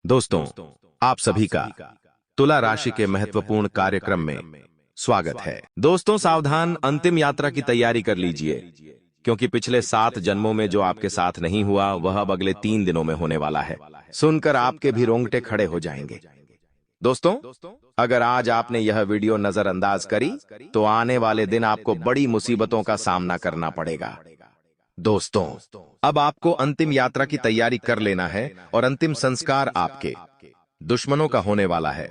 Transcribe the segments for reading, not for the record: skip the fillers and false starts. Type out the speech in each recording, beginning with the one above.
दोस्तों, आप सभी का तुला राशि के महत्वपूर्ण कार्यक्रम में स्वागत है। दोस्तों, सावधान, अंतिम यात्रा की तैयारी कर लीजिए, क्योंकि पिछले 7 जन्मों में जो आपके साथ नहीं हुआ वह अब अगले 3 दिनों में होने वाला है। सुनकर आपके भी रोंगटे खड़े हो जाएंगे। दोस्तों, अगर आज आपने यह वीडियो नजरअंदाज करी तो आने वाले दिन आपको बड़ी मुसीबतों का सामना करना पड़ेगा। दोस्तों, अब आपको अंतिम यात्रा की तैयारी कर लेना है और अंतिम संस्कार आपके दुश्मनों का होने वाला है।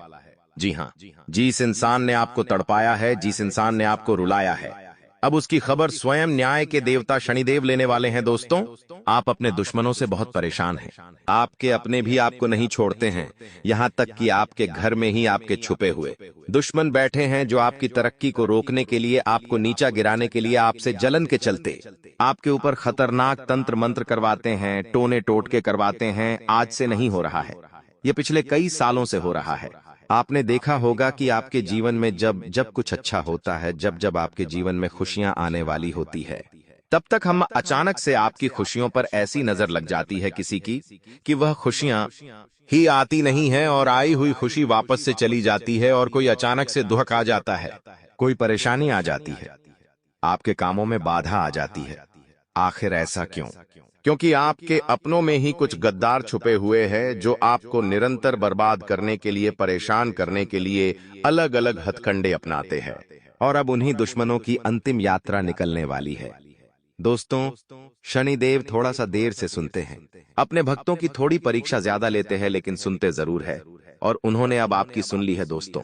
जी हाँ, जिस इंसान ने आपको तड़पाया है, जिस इंसान ने आपको रुलाया है, अब उसकी खबर स्वयं न्याय के देवता शनिदेव लेने वाले हैं। दोस्तों, आप अपने दुश्मनों से बहुत परेशान हैं। आपके अपने भी आपको नहीं छोड़ते हैं, यहाँ तक कि आपके घर में ही आपके छुपे हुए दुश्मन बैठे हैं, जो आपकी तरक्की को रोकने के लिए, आपको नीचा गिराने के लिए, आपसे जलन के चलते आपके ऊपर खतरनाक तंत्र मंत्र करवाते हैं, टोने टोटके करवाते हैं। आज से नहीं हो रहा है, ये पिछले कई सालों से हो रहा है। आपने देखा होगा कि आपके जीवन में जब जब कुछ अच्छा होता है, जब जब आपके जीवन में खुशियां आने वाली होती है, तब तक हम अचानक से आपकी खुशियों पर ऐसी नजर लग जाती है किसी की कि वह खुशियां ही आती नहीं है और आई हुई खुशी वापस से चली जाती है, और कोई अचानक से दुख आ जाता है, कोई परेशानी आ जाती है, आपके कामों में बाधा आ जाती है। आखिर ऐसा क्यों? क्योंकि आपके अपनों में ही कुछ गद्दार छुपे हुए हैं, जो आपको निरंतर बर्बाद करने के लिए, परेशान करने के लिए अलग अलग हथकंडे अपनाते हैं। और अब उन्हीं दुश्मनों की अंतिम यात्रा निकलने वाली है। दोस्तों, शनिदेव थोड़ा सा देर से सुनते हैं, अपने भक्तों की थोड़ी परीक्षा ज्यादा लेते हैं, लेकिन सुनते जरूर है। और उन्होंने अब आपकी सुन ली है। दोस्तों,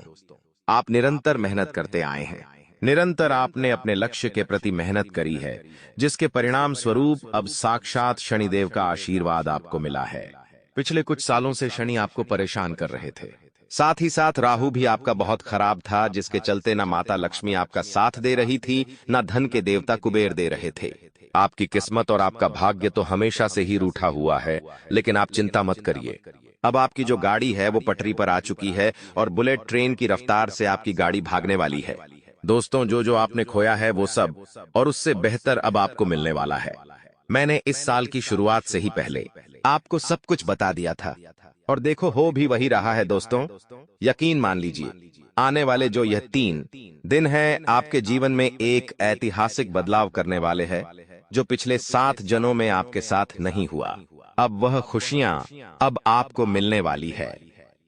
आप निरंतर मेहनत करते आए हैं, निरंतर आपने अपने लक्ष्य के प्रति मेहनत करी है, जिसके परिणाम स्वरूप अब साक्षात शनिदेव का आशीर्वाद आपको मिला है। पिछले कुछ सालों से शनि आपको परेशान कर रहे थे, साथ ही साथ राहु भी आपका बहुत खराब था, जिसके चलते न माता लक्ष्मी आपका साथ दे रही थी, न धन के देवता कुबेर दे रहे थे। आपकी किस्मत और आपका भाग्य तो हमेशा से ही रूठा हुआ है, लेकिन आप चिंता मत करिए। अब आपकी जो गाड़ी है वो पटरी पर आ चुकी है, और बुलेट ट्रेन की रफ्तार से आपकी गाड़ी भागने वाली है। दोस्तों, जो जो आपने खोया है वो सब और उससे बेहतर अब आपको मिलने वाला है। मैंने इस साल की शुरुआत से ही पहले आपको सब कुछ बता दिया था, और देखो हो भी वही रहा है। दोस्तों, यकीन मान लीजिए, आने वाले जो यह 3 दिन है आपके जीवन में एक ऐतिहासिक बदलाव करने वाले हैं, जो पिछले 7 जनों में आपके साथ नहीं हुआ। अब वह खुशियां अब आपको मिलने वाली है।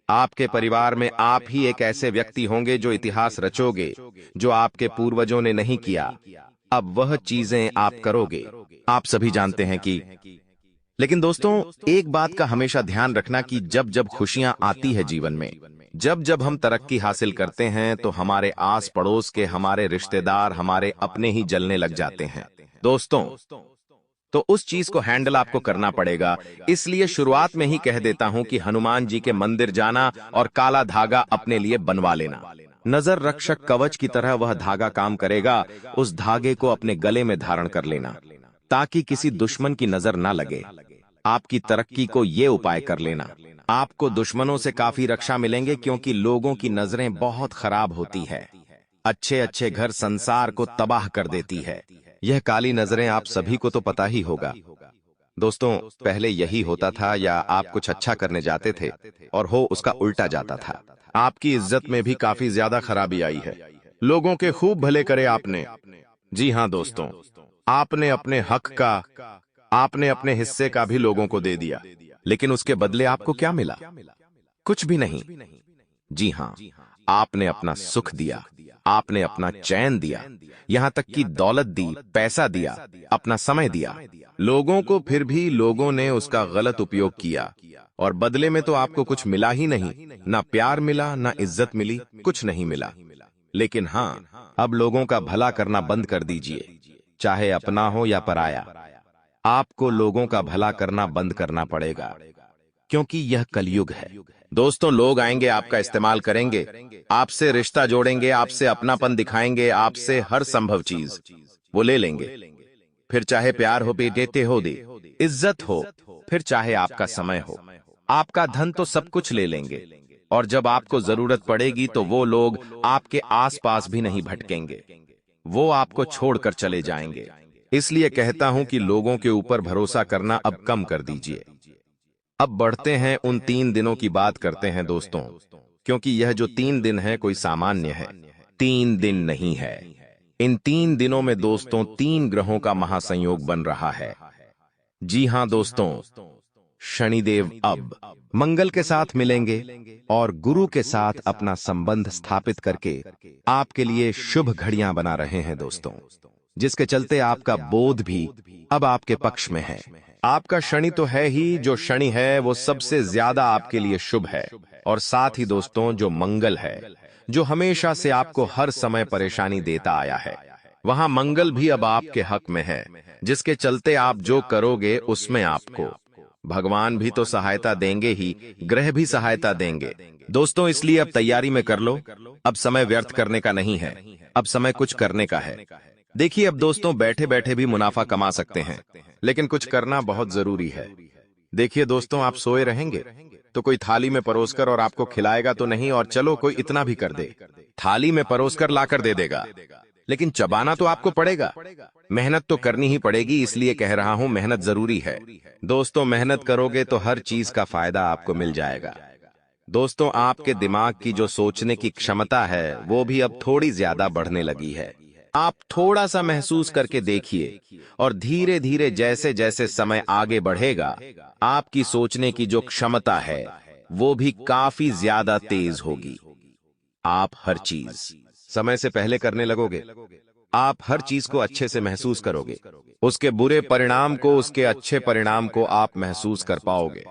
आपके परिवार में आप ही एक ऐसे व्यक्ति होंगे जो इतिहास रचोगे, जो आपके पूर्वजों ने नहीं किया। अब वह चीजें आप करोगे, आप सभी जानते हैं कि। लेकिन दोस्तों, एक बात का हमेशा ध्यान रखना कि जब जब खुशियां आती है जीवन में, जब जब हम तरक्की हासिल करते हैं, तो हमारे आस पड़ोस के, हमारे रिश्तेदार, हमारे अपने ही जलने लग जाते हैं। दोस्तों, तो उस चीज को हैंडल आपको करना पड़ेगा। इसलिए शुरुआत में ही कह देता हूं कि हनुमान जी के मंदिर जाना और काला धागा अपने लिए बनवा लेना। नजर रक्षक कवच की तरह वह धागा काम करेगा। उस धागे को अपने गले में धारण कर लेना, ताकि किसी दुश्मन की नजर ना लगे। आपकी तरक्की को ये उपाय कर लेना, आपको दुश्मनों से काफी रक्षा मिलेंगे, क्योंकि लोगों की नजरें बहुत खराब होती है। अच्छे अच्छे घर संसार को तबाह कर देती है। यह काली नजरें आप सभी को तो पता ही होगा। दोस्तों, पहले यही होता था, या आप कुछ अच्छा करने जाते थे और हो उसका उल्टा जाता था। आपकी इज्जत में भी काफी ज्यादा खराबी आई है। लोगों के खूब भले करे आपने। जी हाँ दोस्तों, आपने अपने हक का, आपने अपने हिस्से का भी लोगों को दे दिया, लेकिन उसके बदले आपको क्या मिला? कुछ भी नहीं। जी हाँ, आपने अपना सुख दिया, आपने अपना चैन दिया, यहाँ तक कि दौलत दी, पैसा दिया, अपना समय दिया लोगों को, फिर भी लोगों ने उसका गलत उपयोग किया, और बदले में तो आपको कुछ मिला ही नहीं। ना प्यार मिला, ना इज्जत मिली, कुछ नहीं मिला। लेकिन हाँ, अब लोगों का भला करना बंद कर दीजिए, चाहे अपना हो या पराया। आपको लोगों का भला करना बंद करना पड़ेगा, क्योंकि यह कलयुग है। दोस्तों, लोग आएंगे, आपका इस्तेमाल करेंगे, आपसे रिश्ता जोड़ेंगे, आपसे अपनापन दिखाएंगे, आपसे हर संभव चीज वो ले लेंगे। फिर चाहे प्यार हो, बेटे हो, दे इज्जत हो, फिर चाहे आपका समय हो, आपका धन, तो सब कुछ ले लेंगे। और जब आपको जरूरत पड़ेगी तो वो लोग आपके आसपास भी नहीं भटकेंगे, वो आपको छोड़कर चले जाएंगे। इसलिए कहता हूं कि लोगों के ऊपर भरोसा करना अब कम कर दीजिए। अब बढ़ते हैं उन 3 दिनों की बात करते हैं दोस्तों, क्योंकि यह जो 3 दिन है कोई सामान्य है, 3 दिन नहीं है। इन 3 दिनों में दोस्तों 3 ग्रहों का महासंयोग बन रहा है। जी हां दोस्तों, शनिदेव अब मंगल के साथ मिलेंगे और गुरु के साथ अपना संबंध स्थापित करके आपके लिए शुभ घड़ियां बना रहे हैं दोस्तों, जिसके चलते आपका बोध भी अब आपके पक्ष में है। आपका शनि तो है ही, जो शनि है वो सबसे ज्यादा आपके लिए शुभ है। और साथ ही दोस्तों जो मंगल है, जो हमेशा से आपको हर समय परेशानी देता आया है, वहां मंगल भी अब आपके हक में है, जिसके चलते आप जो करोगे उसमें आपको भगवान भी तो सहायता देंगे ही, ग्रह भी सहायता देंगे दोस्तों। इसलिए अब तैयारी में कर लो, अब समय व्यर्थ करने का नहीं है, अब समय कुछ करने का है। देखिए अब दोस्तों, बैठे बैठे भी मुनाफा कमा सकते हैं, लेकिन कुछ करना बहुत जरूरी है। देखिए दोस्तों, आप सोए रहेंगे तो कोई थाली में परोसकर और आपको खिलाएगा तो नहीं, और चलो कोई इतना भी कर दे, थाली में परोसकर लाकर दे देगा, लेकिन चबाना तो आपको पड़ेगा, मेहनत तो करनी ही पड़ेगी। इसलिए कह रहा हूं, मेहनत जरूरी है दोस्तों। मेहनत करोगे तो हर चीज का फायदा आपको मिल जाएगा दोस्तों। आपके दिमाग की जो सोचने की क्षमता है वो भी अब थोड़ी ज्यादा बढ़ने लगी है। आप थोड़ा सा महसूस करके देखिए, और धीरे धीरे जैसे जैसे समय आगे बढ़ेगा, आपकी सोचने की जो क्षमता है वो भी काफी ज्यादा तेज होगी। आप हर चीज समय से पहले करने लगोगे, आप हर चीज को अच्छे से महसूस करोगे, उसके बुरे परिणाम को, उसके अच्छे परिणाम को आप महसूस कर पाओगे।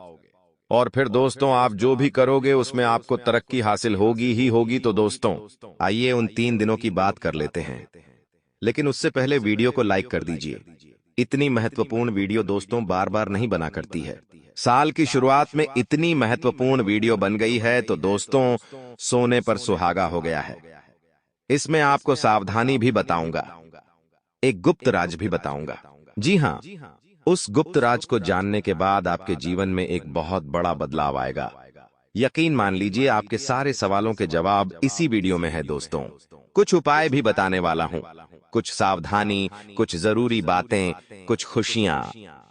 और फिर दोस्तों, आप जो भी करोगे उसमें आपको तरक्की हासिल होगी ही होगी। तो दोस्तों, आइए उन 3 दिनों की बात कर लेते हैं, लेकिन उससे पहले वीडियो को लाइक कर दीजिए। इतनी महत्वपूर्ण वीडियो दोस्तों बार बार नहीं बना करती है। साल की शुरुआत में इतनी महत्वपूर्ण वीडियो बन गई है तो दोस्तों, सोने पर सुहागा हो गया है। इसमें आपको सावधानी भी बताऊंगा, एक गुप्त राज भी बताऊंगा। जी हां, उस गुप्त राज को जानने के बाद आपके जीवन में एक बहुत बड़ा बदलाव आएगा। यकीन मान लीजिए, आपके सारे सवालों के जवाब इसी वीडियो में है दोस्तों। कुछ उपाय भी बताने वाला हूं, कुछ सावधानी, कुछ जरूरी बातें, कुछ खुशियां,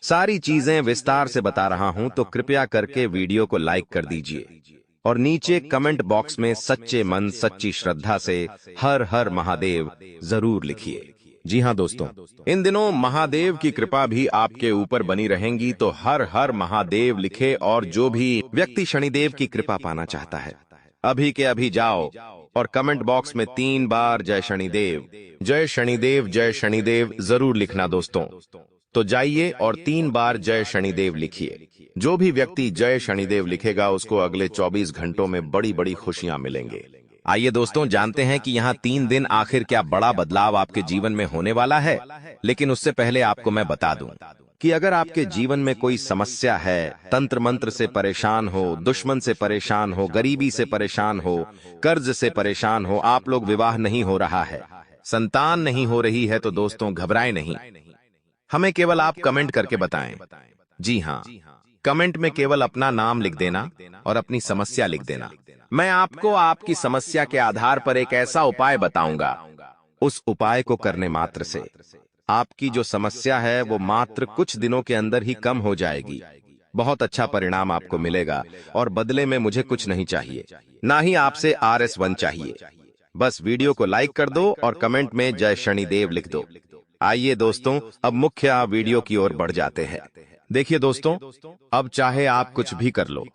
सारी चीजें विस्तार से बता रहा हूं। तो कृपया करके वीडियो को लाइक कर दीजिए और नीचे कमेंट बॉक्स में सच्चे मन सच्ची श्रद्धा से हर हर महादेव जरूर लिखिए। जी हां दोस्तों, इन दिनों महादेव की कृपा भी आपके ऊपर बनी रहेंगी, तो हर हर महादेव लिखे। और जो भी व्यक्ति शनिदेव की कृपा पाना चाहता है, अभी के अभी जाओ और कमेंट बॉक्स में 3 बार जय शनिदेव, जय शनिदेव, जय शनिदेव जरूर लिखना दोस्तों। तो जाइए और 3 बार जय शनिदेव लिखिए। जो भी व्यक्ति जय शनिदेव लिखेगा उसको अगले 24 घंटों में बड़ी बड़ी खुशियां मिलेंगे। आइए दोस्तों, जानते हैं कि यहाँ 3 दिन आखिर क्या बड़ा बदलाव आपके जीवन में होने वाला है। लेकिन उससे पहले आपको मैं बता दूं कि अगर आपके जीवन में कोई समस्या है, तंत्र मंत्र से परेशान हो, दुश्मन से परेशान हो, गरीबी से परेशान हो, कर्ज से परेशान हो, आप लोग विवाह नहीं हो रहा है, संतान नहीं हो रही है, तो दोस्तों घबराएं नहीं, हमें केवल आप कमेंट करके बताएं। जी हाँ, कमेंट में केवल अपना नाम लिख देना और अपनी समस्या लिख देना। मैं आपको आपकी समस्या के आधार पर एक ऐसा उपाय बताऊंगा। उस उपाय को करने मात्र से आपकी जो समस्या है वो मात्र कुछ दिनों के अंदर ही कम हो जाएगी। बहुत अच्छा परिणाम आपको मिलेगा, और बदले में मुझे कुछ नहीं चाहिए, ना ही आपसे RS1 चाहिए। बस वीडियो को लाइक कर दो और कमेंट में जय शनिदेव लिख दो। आइए दोस्तों, अब मुख्य वीडियो की ओर बढ़ जाते हैं। देखिए दोस्तों, अब चाहे आप कुछ भी कर लो,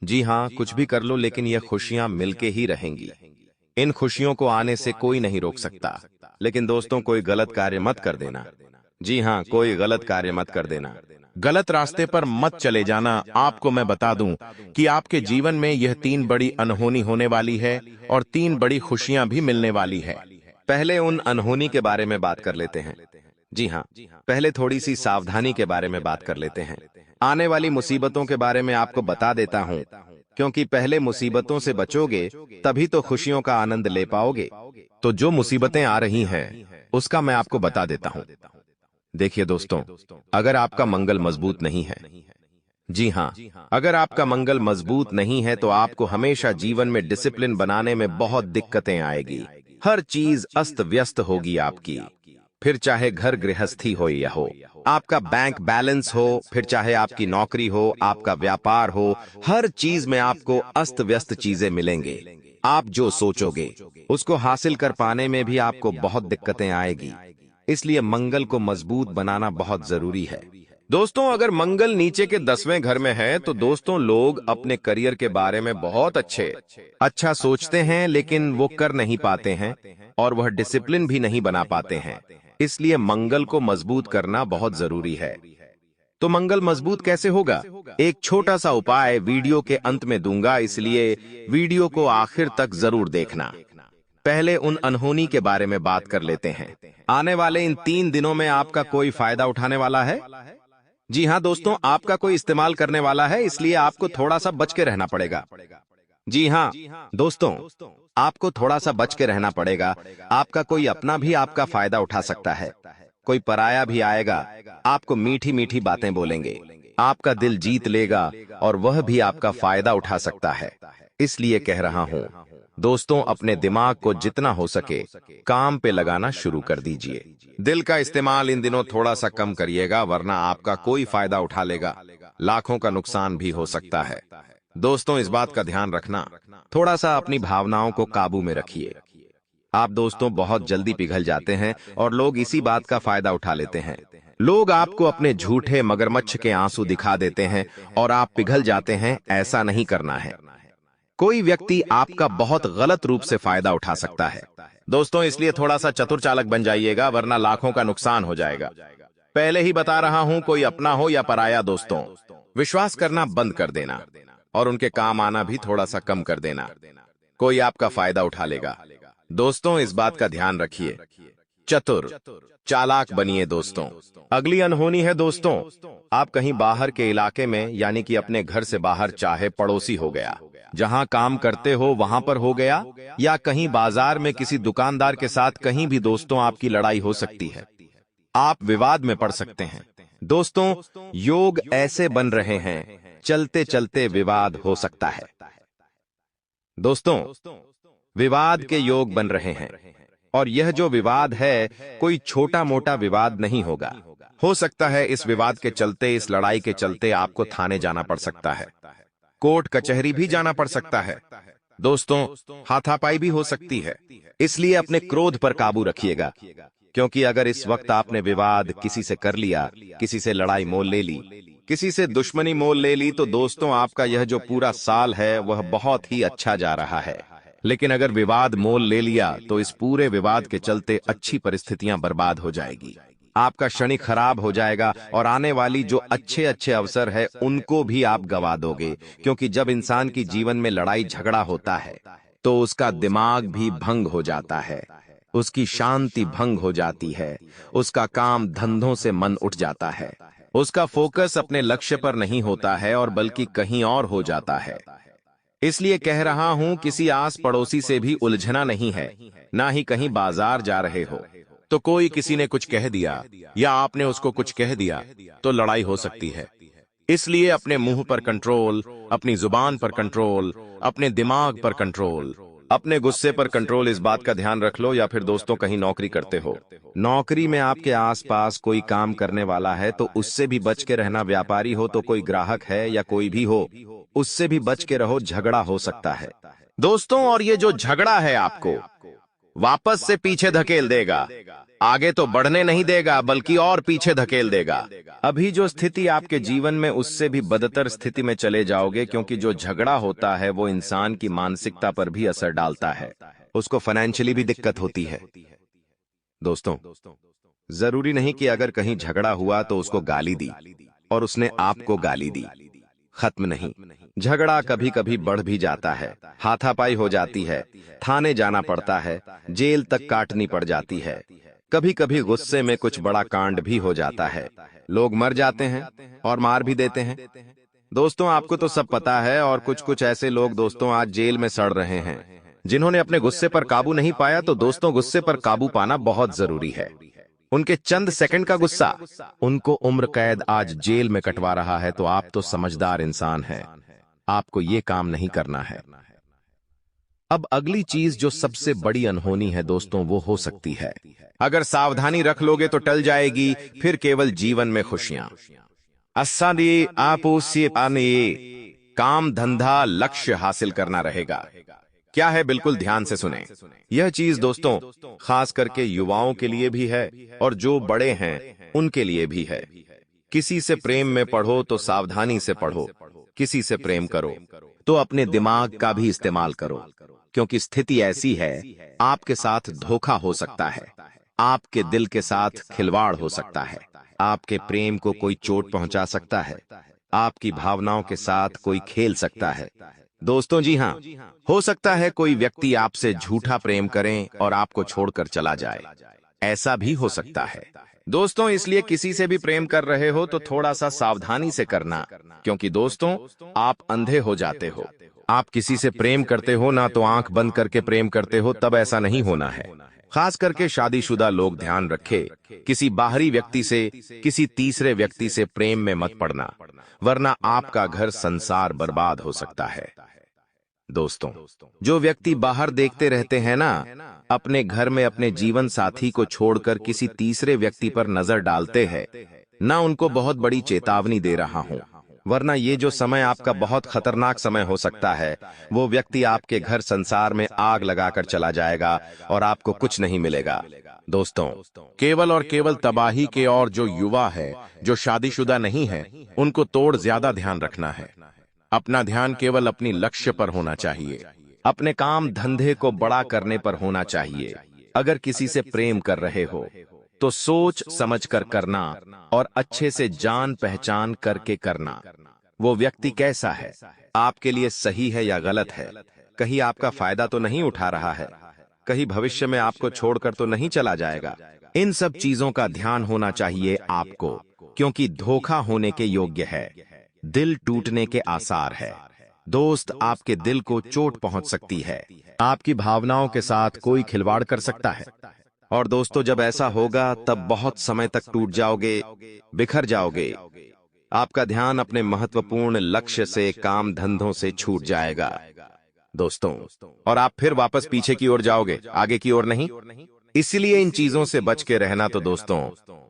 जी हाँ कुछ भी कर लो, लेकिन ये खुशियां मिलके ही रहेंगी। इन खुशियों को आने से कोई नहीं रोक सकता। लेकिन दोस्तों, कोई गलत कार्य मत कर देना। जी हाँ, कोई गलत कार्य मत कर देना, गलत रास्ते पर मत चले जाना। आपको मैं बता दूं कि आपके जीवन में यह 3 बड़ी अनहोनी होने वाली है और 3 बड़ी खुशियां भी मिलने वाली है। पहले उन अनहोनी के बारे में बात कर लेते हैं। जी हाँ, पहले थोड़ी सी सावधानी के बारे में बात कर लेते हैं। आने वाली मुसीबतों के बारे में आपको बता देता हूं, क्योंकि पहले मुसीबतों से बचोगे तभी तो खुशियों का आनंद ले पाओगे। तो जो मुसीबतें आ रही हैं उसका मैं आपको बता देता हूं। देखिए दोस्तों, अगर आपका मंगल मजबूत नहीं है, जी हाँ, अगर आपका मंगल मजबूत नहीं है तो आपको हमेशा जीवन में डिसिप्लिन बनाने में बहुत दिक्कतें आएगी। हर चीज अस्त व्यस्त होगी आपकी। फिर चाहे घर गृहस्थी हो या हो, आपका बैंक बैलेंस हो, फिर चाहे आपकी नौकरी हो, आपका व्यापार हो, हर चीज में आपको अस्त व्यस्त चीजें मिलेंगे। आप जो सोचोगे उसको हासिल कर पाने में भी आपको बहुत दिक्कतें आएगी। इसलिए मंगल को मजबूत बनाना बहुत जरूरी है। दोस्तों, अगर मंगल नीचे के 10वें घर में है तो दोस्तों लोग अपने करियर के बारे में बहुत अच्छा सोचते हैं, लेकिन वो कर नहीं पाते हैं और वह डिसिप्लिन भी नहीं बना पाते हैं। इसलिए मंगल को मजबूत करना बहुत जरूरी है। तो मंगल मजबूत कैसे होगा? एक छोटा सा उपाय वीडियो के अंत में दूंगा, इसलिए वीडियो को आखिर तक जरूर देखना। पहले उन अनहोनी के बारे में बात कर लेते हैं। आने वाले इन 3 दिनों में आपका कोई फायदा उठाने वाला है? जी हाँ दोस्तों, आपका कोई इस्तेमाल करने वाला है, इसलिए आपको थोड़ा सा बच के रहना पड़ेगा। जी हाँ दोस्तों, आपको थोड़ा सा बच के रहना पड़ेगा। आपका कोई अपना भी आपका फायदा उठा सकता है। कोई पराया भी आएगा, आपको मीठी मीठी बातें बोलेंगे, आपका दिल जीत लेगा और वह भी आपका फायदा उठा सकता है। इसलिए कह रहा हूँ दोस्तों, अपने दिमाग को जितना हो सके काम पे लगाना शुरू कर दीजिए। दिल का इस्तेमाल इन दिनों थोड़ा सा कम करिएगा, वरना आपका कोई फायदा उठा लेगा, लाखों का नुकसान भी हो सकता है। दोस्तों, इस बात का ध्यान रखना, थोड़ा सा अपनी भावनाओं को काबू में रखिए। आप दोस्तों बहुत जल्दी पिघल जाते हैं और लोग इसी बात का फायदा उठा लेते हैं। लोग आपको अपने झूठे मगरमच्छ के आंसू दिखा देते हैं और आप पिघल जाते हैं। ऐसा नहीं करना है। कोई व्यक्ति आपका बहुत गलत रूप से फायदा उठा सकता है दोस्तों, इसलिए थोड़ा सा चतुर चालक बन जाइएगा, वरना लाखों का नुकसान हो जाएगा। पहले ही बता रहा हूं, कोई अपना हो या पराया दोस्तों, विश्वास करना बंद कर देना और उनके काम आना भी थोड़ा सा कम कर देना। कोई आपका फायदा उठा लेगा। दोस्तों, इस बात का ध्यान रखिए, चतुर चालाक बनिए दोस्तों। अगली अनहोनी है दोस्तों, आप कहीं बाहर के इलाके में, यानी कि अपने घर से बाहर, चाहे पड़ोसी हो गया, जहां काम करते हो वहां पर हो गया, या कहीं बाजार में किसी दुकानदार के साथ, कहीं भी दोस्तों आपकी लड़ाई हो सकती है। आप विवाद में पड़ सकते हैं। दोस्तों, योग ऐसे बन रहे हैं, चलते चलते विवाद हो सकता है। दोस्तों, विवाद के योग बन रहे हैं, और यह जो विवाद है कोई छोटा मोटा विवाद नहीं होगा। हो सकता है इस विवाद के चलते, इस लड़ाई के चलते आपको थाने जाना पड़ सकता है, कोर्ट कचहरी भी जाना पड़ सकता है। दोस्तों, हाथापाई भी हो सकती है। इसलिए अपने क्रोध पर काबू रखिएगा, क्योंकि अगर इस वक्त आपने विवाद किसी से कर लिया, किसी से लड़ाई मोल ले ली, किसी से दुश्मनी मोल ले ली, तो दोस्तों आपका यह जो पूरा साल है वह बहुत ही अच्छा जा रहा है। लेकिन अगर विवाद मोल ले लिया तो इस पूरे विवाद के चलते अच्छी परिस्थितियां बर्बाद हो जाएगी, आपका क्षणिक खराब हो जाएगा और आने वाली जो अच्छे अच्छे अवसर है उनको भी आप गवा दोगे। क्योंकि जब इंसान की जीवन में लड़ाई झगड़ा होता है तो उसका दिमाग भी भंग हो जाता है, उसकी शांति भंग हो जाती है, उसका काम धंधों से मन उठ जाता है, उसका फोकस अपने लक्ष्य पर नहीं होता है और बल्कि कहीं और हो जाता है। इसलिए कह रहा हूं, किसी आस पड़ोसी से भी उलझना नहीं है, ना ही कहीं बाजार जा रहे हो तो कोई किसी ने कुछ कह दिया या आपने उसको कुछ कह दिया तो लड़ाई हो सकती है। इसलिए अपने मुंह पर कंट्रोल, अपनी जुबान पर कंट्रोल, अपने दिमाग पर कंट्रोल, अपने गुस्से पर कंट्रोल, इस बात का ध्यान रख लो। या फिर दोस्तों कहीं नौकरी करते हो, नौकरी में आपके आसपास कोई काम करने वाला है तो उससे भी बच के रहना। व्यापारी हो तो कोई ग्राहक है या कोई भी हो, उससे भी बच के रहो, झगड़ा हो सकता है दोस्तों। और ये जो झगड़ा है आपको वापस से पीछे धकेल देगा, आगे तो बढ़ने नहीं देगा बल्कि और पीछे धकेल देगा। अभी जो स्थिति आपके जीवन में, उससे भी बदतर स्थिति में चले जाओगे, क्योंकि जो झगड़ा होता है वो इंसान की मानसिकता पर भी असर डालता है, उसको फाइनेंशियली भी दिक्कत होती है। दोस्तों, जरूरी नहीं कि अगर कहीं झगड़ा हुआ तो उसको गाली दी और उसने आपको गाली दी, खत्म नहीं। झगड़ा कभी कभी बढ़ भी जाता है, हाथापाई हो जाती है, थाने जाना पड़ता है, जेल तक काटनी पड़ जाती है। कभी कभी गुस्से में कुछ बड़ा कांड भी हो जाता है, लोग मर जाते हैं और मार भी देते हैं। दोस्तों, आपको तो सब पता है। और कुछ कुछ ऐसे लोग दोस्तों आज जेल में सड़ रहे हैं, जिन्होंने अपने गुस्से पर काबू नहीं पाया। तो दोस्तों, गुस्से पर काबू पाना बहुत जरूरी है। उनके चंद सेकंड का गुस्सा उनको उम्र कैद आज जेल में कटवा रहा है। तो आप तो समझदार इंसान हैं, आपको ये काम नहीं करना है। अब अगली चीज जो सबसे बड़ी अनहोनी है दोस्तों, वो हो सकती है अगर सावधानी रख लोगे तो टल जाएगी फिर केवल जीवन में खुशियां। अस्सादी आपोसी आने काम धंधा लक्ष्य हासिल करना रहेगा। क्या है, बिल्कुल ध्यान से सुने। यह चीज दोस्तों खास करके युवाओं के लिए भी है और जो बड़े हैं उनके लिए भी है। किसी से प्रेम में पढ़ो तो सावधानी से पढ़ो। किसी से प्रेम करो तो अपने दिमाग का भी इस्तेमाल करो, क्योंकि स्थिति ऐसी है आपके साथ धोखा हो सकता है, आपके दिल के साथ खिलवाड़ हो सकता है, आपके प्रेम को कोई चोट पहुंचा सकता है, आपकी भावनाओं के साथ कोई खेल सकता है। दोस्तों जी हाँ, हो सकता है कोई व्यक्ति आपसे झूठा प्रेम करें और आपको छोड़कर चला जाए, ऐसा भी हो सकता है। दोस्तों इसलिए किसी से भी प्रेम कर रहे हो तो थोड़ा सा सावधानी से करना, क्योंकि दोस्तों आप अंधे हो जाते हो। आप किसी से प्रेम करते हो ना तो आंख बंद करके प्रेम करते हो, तब ऐसा नहीं होना है। खास करके शादीशुदा लोग ध्यान रखे, किसी बाहरी व्यक्ति से, किसी तीसरे व्यक्ति से प्रेम में मत पड़ना, वरना आपका घर संसार बर्बाद हो सकता है। दोस्तों जो व्यक्ति बाहर देखते रहते हैं ना, अपने घर में अपने जीवन साथी को छोड़कर किसी तीसरे व्यक्ति पर नजर डालते हैं ना, उनको बहुत बड़ी चेतावनी दे रहा हूं, वरना ये जो समय आपका बहुत खतरनाक समय हो सकता है, वो व्यक्ति आपके घर संसार में आग लगाकर चला जाएगा और आपको कुछ नहीं मिलेगा। दोस्तों केवल और केवल तबाही के, और जो युवा है, जो शादीशुदा नहीं है, उनको तोड़ ज्यादा ध्यान रखना है। अपना ध्यान केवल अपनी लक्ष्य पर होना चाहिए, अपने काम धंधे को बड़ा करने पर होना चाहिए। अगर किसी से प्रेम कर रहे हो तो सोच समझ कर करना और अच्छे से जान पहचान करके करना। वो व्यक्ति कैसा है, आपके लिए सही है या गलत है, कहीं आपका फायदा तो नहीं उठा रहा है, कहीं भविष्य में आपको छोड़कर तो नहीं चला जाएगा। इन सब चीजों का ध्यान होना चाहिए आपको, क्योंकि धोखा होने के योग्य है, दिल टूटने के आसार है। दोस्त आपके दिल को चोट पहुंच सकती है, आपकी भावनाओं के साथ कोई खिलवाड़ कर सकता है, और दोस्तों जब ऐसा होगा तब बहुत समय तक टूट जाओगे, बिखर जाओगे। आपका ध्यान अपने महत्वपूर्ण लक्ष्य से, काम धंधों से छूट जाएगा दोस्तों, और आप फिर वापस पीछे की ओर जाओगे, आगे की ओर नहीं। इसलिए इन चीजों से बच के रहना। तो दोस्तों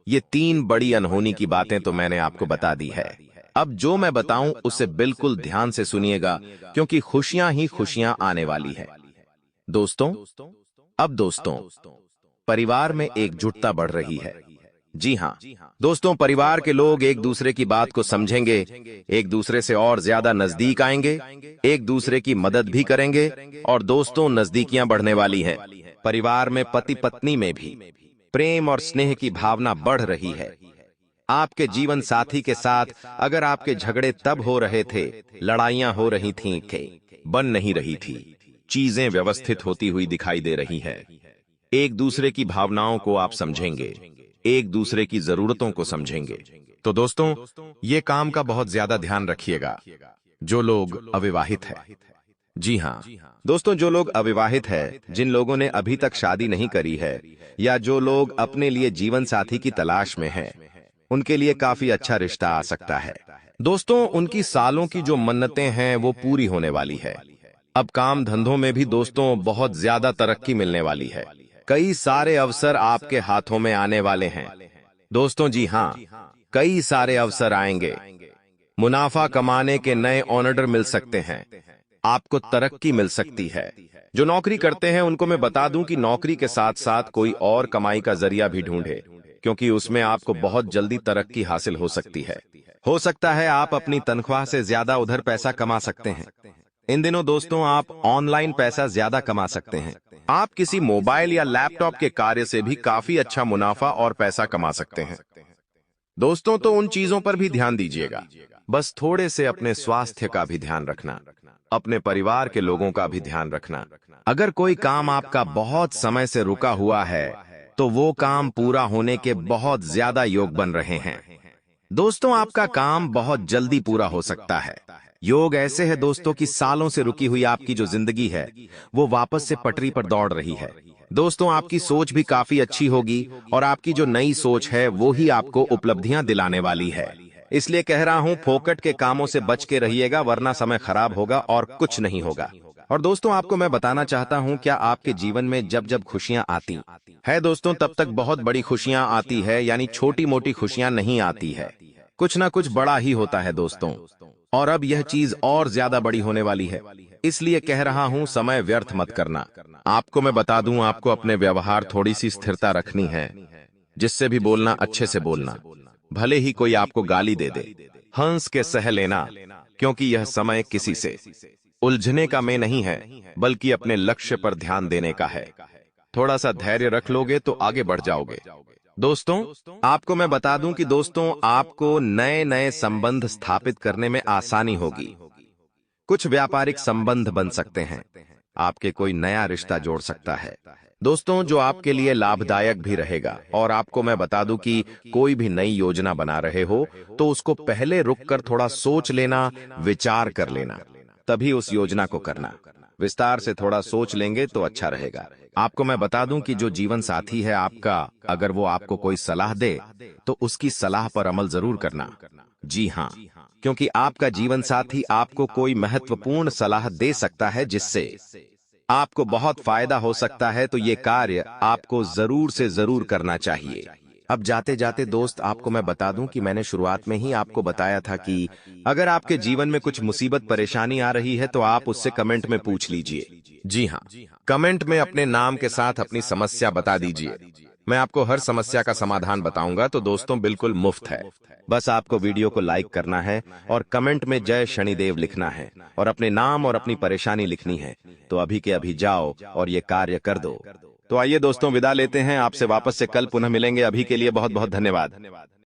ये 3 बड़ी अनहोनी की बातें तो मैंने आपको बता दी है। अब जो मैं बताऊं उसे बिल्कुल ध्यान से सुनिएगा, क्योंकि खुशियां ही खुशियां आने वाली है। दोस्तों अब दोस्तों परिवार में एकजुटता बढ़ रही है। जी हाँ दोस्तों, परिवार के लोग एक दूसरे की बात को समझेंगे, एक दूसरे से और ज्यादा नजदीक आएंगे, एक दूसरे की मदद भी करेंगे, और दोस्तों नजदीकियां बढ़ने वाली हैं। परिवार में पति पत्नी में भी प्रेम और स्नेह की भावना बढ़ रही है। आपके जीवन साथी के साथ अगर आपके झगड़े तब हो रहे थे, लड़ाइयां हो रही थीं, बन नहीं रही थी, चीजें व्यवस्थित होती हुई दिखाई दे रही है। एक दूसरे की भावनाओं को आप समझेंगे, एक दूसरे की जरूरतों को समझेंगे। तो दोस्तों ये काम का बहुत ज्यादा ध्यान रखिएगा। जो लोग अविवाहित है, जी हाँ दोस्तों, जो लोग अविवाहित है, जिन लोगों ने अभी तक शादी नहीं करी है, या जो लोग अपने लिए जीवन साथी की तलाश में हैं, उनके लिए काफी अच्छा रिश्ता आ सकता है। दोस्तों उनकी सालों की जो मन्नतें हैं वो पूरी होने वाली है। अब काम धंधों में भी दोस्तों बहुत ज्यादा तरक्की मिलने वाली है। कई सारे अवसर आपके हाथों में आने वाले हैं दोस्तों। जी हाँ, कई सारे अवसर आएंगे, मुनाफा कमाने के नए ऑर्डर मिल सकते हैं, आपको तरक्की मिल सकती है। जो नौकरी करते हैं उनको मैं बता दूं कि नौकरी के साथ साथ कोई और कमाई का जरिया भी ढूंढे, क्योंकि उसमें आपको बहुत जल्दी तरक्की हासिल हो सकती है। हो सकता है आप अपनी तनख्वाह से ज्यादा उधर पैसा कमा सकते हैं। इन दिनों दोस्तों आप ऑनलाइन पैसा ज्यादा कमा सकते हैं। आप किसी मोबाइल या लैपटॉप के कार्य से भी काफी अच्छा मुनाफा और पैसा कमा सकते हैं। दोस्तों तो उन चीजों पर भी ध्यान दीजिएगा, बस थोड़े से अपने स्वास्थ्य का भी ध्यान रखना, अपने परिवार के लोगों का भी ध्यान रखना। अगर कोई काम आपका बहुत समय से रुका हुआ है तो वो काम पूरा होने के बहुत ज्यादा योग बन रहे हैं। दोस्तों आपका काम बहुत जल्दी पूरा हो सकता है। योग ऐसे है दोस्तों कि सालों से रुकी हुई आपकी जो जिंदगी है वो वापस से पटरी पर दौड़ रही है। दोस्तों आपकी सोच भी काफी अच्छी होगी, और आपकी जो नई सोच है वो ही आपको उपलब्धियां दिलाने वाली है। इसलिए कह रहा हूं, फोकट के कामों से बच के रहिएगा, वरना समय खराब होगा और कुछ नहीं होगा। और दोस्तों आपको मैं बताना चाहता हूं, क्या आपके जीवन में जब जब खुशियां आती है दोस्तों, तब तक बहुत बड़ी खुशियां आती है, यानी छोटी मोटी खुशियां नहीं आती है। कुछ ना कुछ बड़ा ही होता है दोस्तों। और अब यह चीज और ज्यादा बड़ी होने वाली है, इसलिए कह रहा हूं समय व्यर्थ मत करना। आपको मैं बता दूं, आपको अपने व्यवहार थोड़ी सी स्थिरता रखनी है। जिससे भी बोलना अच्छे से बोलना, भले ही कोई आपको गाली दे दे, हंस के सह लेना, क्योंकि यह समय किसी से उलझने का में नहीं है, बल्कि अपने लक्ष्य पर ध्यान देने का है। थोड़ा सा धैर्य रख लोगे तो आगे बढ़ जाओगे। दोस्तों आपको मैं बता दूं कि दोस्तों आपको नए नए संबंध स्थापित करने में आसानी होगी। कुछ व्यापारिक संबंध बन सकते हैं, आपके कोई नया रिश्ता जोड़ सकता है दोस्तों, जो आपके लिए लाभदायक भी रहेगा। और आपको मैं बता दूं कि कोई भी नई योजना बना रहे हो तो उसको पहले रुककर थोड़ा सोच लेना, विचार कर लेना, तभी उस योजना को करना। विस्तार से थोड़ा सोच लेंगे तो अच्छा रहेगा। आपको मैं बता दूं कि जो जीवन साथी है आपका, अगर वो आपको कोई सलाह दे तो उसकी सलाह पर अमल जरूर करना। जी हाँ, क्योंकि आपका जीवन साथी आपको कोई महत्वपूर्ण सलाह दे सकता है जिससे आपको बहुत फायदा हो सकता है, तो ये कार्य आपको जरूर से जरूर करना चाहिए। अब जाते जाते दोस्त आपको मैं बता दूं कि मैंने शुरुआत में ही आपको बताया था कि अगर आपके जीवन में कुछ मुसीबत परेशानी आ रही है तो आप उससे कमेंट में पूछ लीजिए। जी हाँ, कमेंट में अपने नाम के साथ अपनी समस्या बता दीजिए। मैं आपको हर समस्या का समाधान बताऊंगा। तो दोस्तों बिल्कुल मुफ्त है, बस आपको वीडियो को लाइक करना है और कमेंट में जय शनिदेव लिखना है और अपने नाम और अपनी परेशानी लिखनी है। तो अभी के अभी जाओ और ये कार्य कर दो। तो आइए दोस्तों विदा लेते हैं, आपसे वापस से कल पुनः मिलेंगे। अभी के लिए बहुत बहुत धन्यवाद।